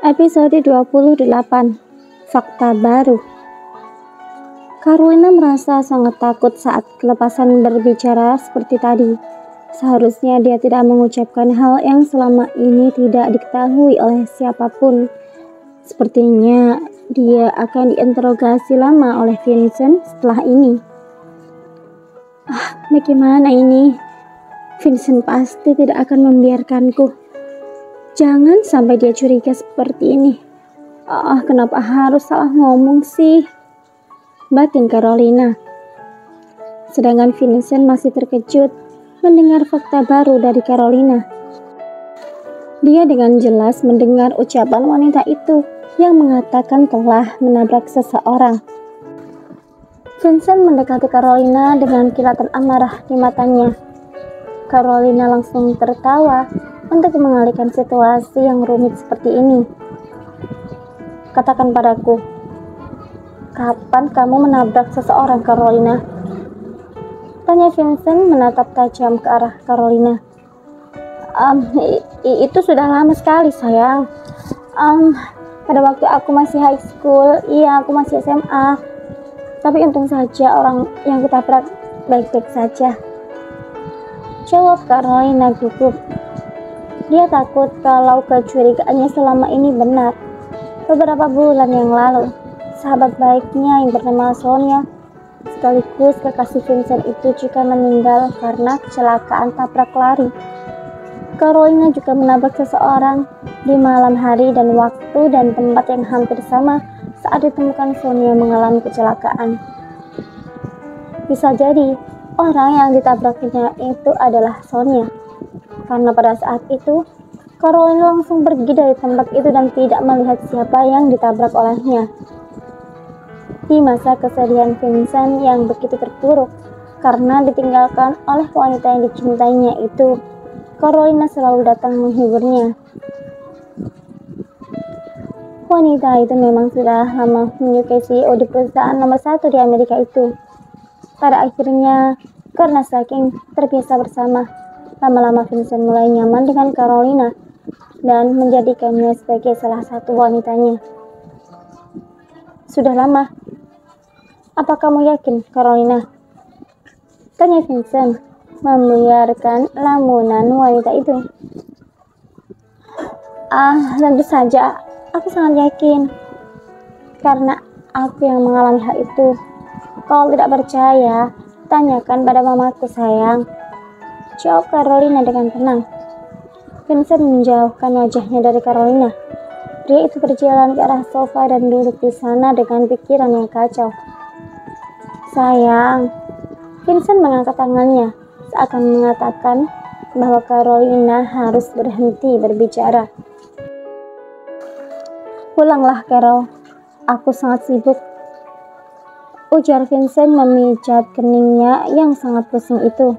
Episode 28. Fakta baru. Carolina merasa sangat takut saat kelepasan berbicara seperti tadi. Seharusnya dia tidak mengucapkan hal yang selama ini tidak diketahui oleh siapapun. Sepertinya dia akan diinterogasi lama oleh Vincent setelah ini. Bagaimana ini? Vincent pasti tidak akan membiarkanku. Jangan sampai dia curiga seperti ini. Kenapa harus salah ngomong sih? Batin Carolina. Sedangkan Vincent masih terkejut mendengar fakta baru dari Carolina. Dia dengan jelas mendengar ucapan wanita itu yang mengatakan telah menabrak seseorang. Vincent mendekati Carolina dengan kilatan amarah di matanya. Carolina langsung tertawa untuk mengalihkan situasi yang rumit seperti ini. Katakan padaku, kapan kamu menabrak seseorang, Carolina? Tanya Vincent menatap tajam ke arah Carolina. Itu sudah lama sekali, sayang. Pada waktu aku masih high school, aku masih SMA. Tapi untung saja orang yang kutabrak baik-baik saja. Jawab Carolina gugup. Dia takut kalau kecurigaannya selama ini benar. Beberapa bulan yang lalu, sahabat baiknya yang bernama Sonia, sekaligus kekasih Vincent itu juga meninggal karena kecelakaan tabrak lari. Carolina juga menabrak seseorang di malam hari dan waktu dan tempat yang hampir sama saat ditemukan Sonia mengalami kecelakaan. Bisa jadi orang yang ditabraknya itu adalah Sonia, karena pada saat itu Carolina langsung pergi dari tempat itu dan tidak melihat siapa yang ditabrak olehnya. Di masa kesedihan Vincent yang begitu terpuruk karena ditinggalkan oleh wanita yang dicintainya itu, Carolina selalu datang menghiburnya. Wanita itu memang sudah lama menyukai CEO di perusahaan nomor 1 di Amerika itu. Pada akhirnya, karena saking terbiasa bersama, lama-lama Vincent mulai nyaman dengan Carolina dan menjadikannya sebagai salah satu wanitanya. Sudah lama. Apa kamu yakin, Carolina? Tanya Vincent, membiarkan lamunan wanita itu. Tentu saja, aku sangat yakin. Karena aku yang mengalami hal itu. Kalau tidak percaya, tanyakan pada mamaku, sayang. Jawab Carolina dengan tenang. Vincent menjauhkan wajahnya dari Carolina. Dia itu berjalan ke arah sofa dan duduk di sana dengan pikiran yang kacau. Sayang, Vincent mengangkat tangannya seakan mengatakan bahwa Carolina harus berhenti berbicara. Pulanglah, Carol. Aku sangat sibuk. Ujar Vincent memijat keningnya yang sangat pusing itu.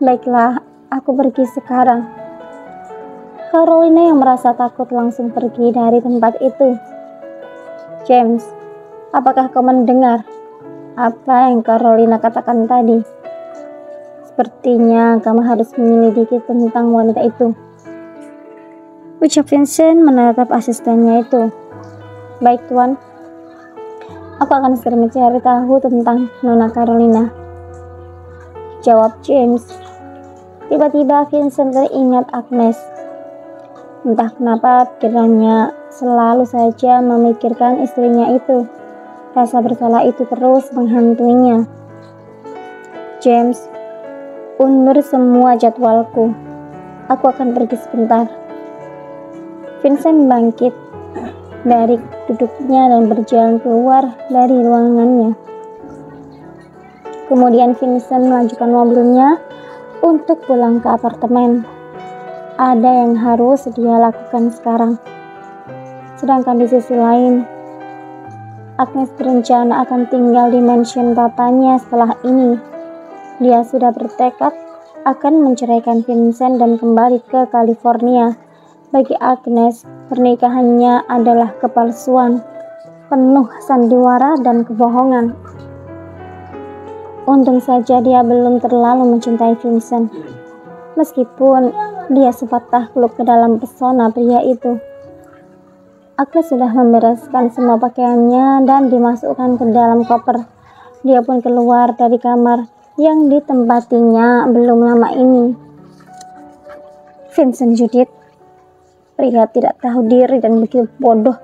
Baiklah, aku pergi sekarang. Carolina yang merasa takut langsung pergi dari tempat itu. James, apakah kau mendengar apa yang Carolina katakan tadi? Sepertinya kamu harus menyelidiki tentang wanita itu. Ucap Vincent menatap asistennya itu. Baik, Tuan. Aku akan segera mencari tahu tentang Nona Carolina. Jawab James. Tiba-tiba Vincent teringat Agnes. Entah kenapa pikirannya selalu saja memikirkan istrinya itu. Rasa bersalah itu terus menghantuinya. James, undur semua jadwalku. Aku akan pergi sebentar. Vincent bangkit dari duduknya dan berjalan keluar dari ruangannya. Kemudian Vincent melanjutkan mobilnya untuk pulang ke apartemen. Ada yang harus dia lakukan sekarang. Sedangkan di sisi lain, Agnes berencana akan tinggal di mansion papanya setelah ini. Dia sudah bertekad akan menceraikan Vincent dan kembali ke California. Bagi Agnes, pernikahannya adalah kepalsuan, penuh sandiwara dan kebohongan. Untung saja dia belum terlalu mencintai Vincent. Meskipun dia sempat takluk ke dalam pesona pria itu. Agnes sudah membereskan semua pakaiannya dan dimasukkan ke dalam koper. Dia pun keluar dari kamar yang ditempatinya belum lama ini. Vincent Judith, pria tidak tahu diri dan begitu bodoh.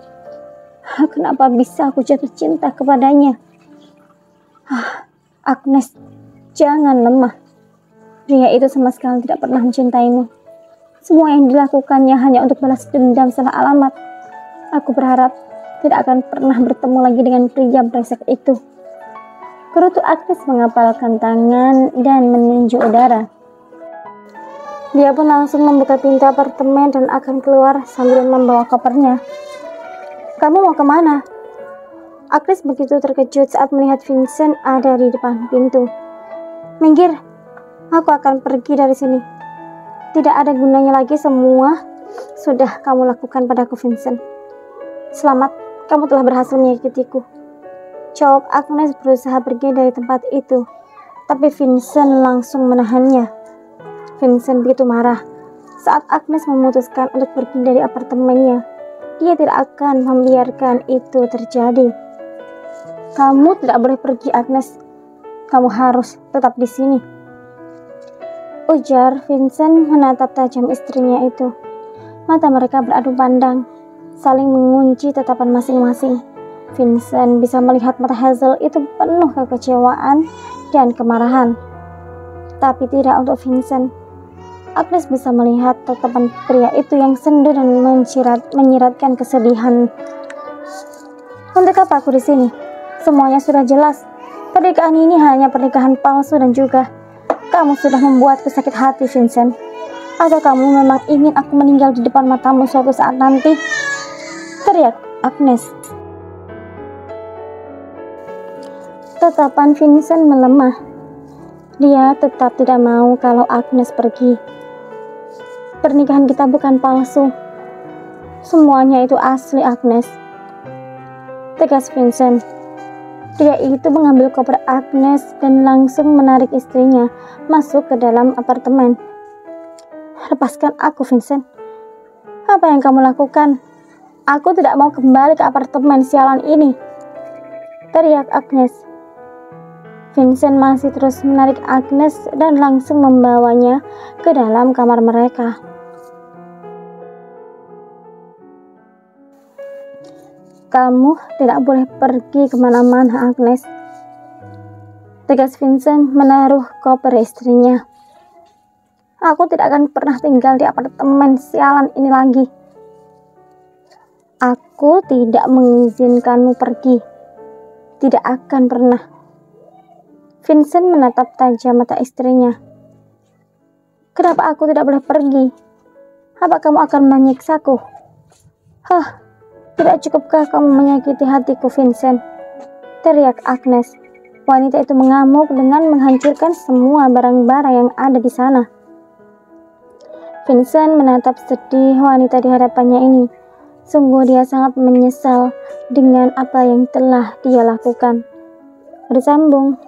Kenapa bisa aku jatuh cinta kepadanya? Agnes, jangan lemah. Pria itu sama sekali tidak pernah mencintaimu. Semua yang dilakukannya hanya untuk balas dendam salah alamat. Aku berharap tidak akan pernah bertemu lagi dengan pria brengsek itu. Kerutu Agnes mengapalkan tangan dan meninju udara. Dia pun langsung membuka pintu apartemen dan akan keluar sambil membawa kopernya. Kamu mau kemana? Agnes begitu terkejut saat melihat Vincent ada di depan pintu. Minggir, aku akan pergi dari sini. Tidak ada gunanya lagi semua sudah kamu lakukan padaku, Vincent. Selamat, kamu telah berhasil menyakitiku. Jawab Agnes berusaha pergi dari tempat itu, tapi Vincent langsung menahannya. Vincent begitu marah saat Agnes memutuskan untuk pergi dari apartemennya. Dia tidak akan membiarkan itu terjadi. Kamu tidak boleh pergi, Agnes. Kamu harus tetap di sini, ujar Vincent menatap tajam istrinya itu. Mata mereka beradu pandang, saling mengunci tatapan masing-masing. Vincent bisa melihat mata Hazel itu penuh kekecewaan dan kemarahan. Tapi tidak untuk Vincent. Agnes bisa melihat tatapan pria itu yang sendu dan menyiratkan kesedihan. Untuk apa aku di sini? Semuanya sudah jelas. Pernikahan ini hanya pernikahan palsu dan juga kamu sudah membuatku sakit hati, Vincent. Atau kamu memang ingin aku meninggal di depan matamu suatu saat nanti? Teriak Agnes. Tatapan Vincent melemah. Dia tetap tidak mau kalau Agnes pergi. Pernikahan kita bukan palsu. Semuanya itu asli, Agnes. Tegas Vincent. Dia itu mengambil koper Agnes dan langsung menarik istrinya masuk ke dalam apartemen. Lepaskan aku, Vincent. Apa yang kamu lakukan? Aku tidak mau kembali ke apartemen sialan ini, teriak Agnes. Vincent masih terus menarik Agnes dan langsung membawanya ke dalam kamar mereka. Kamu tidak boleh pergi kemana-mana, Agnes, tegas Vincent menaruh koper istrinya. Aku tidak akan pernah tinggal di apartemen sialan ini lagi. Aku tidak mengizinkanmu pergi. Tidak akan pernah. Vincent menatap tajam mata istrinya. Kenapa aku tidak boleh pergi? Apa kamu akan menyiksaku? Tidak cukupkah kamu menyakiti hatiku, Vincent? Teriak Agnes. Wanita itu mengamuk dengan menghancurkan semua barang-barang yang ada di sana. Vincent menatap sedih wanita di hadapannya ini. Sungguh dia sangat menyesal dengan apa yang telah dia lakukan. Bersambung.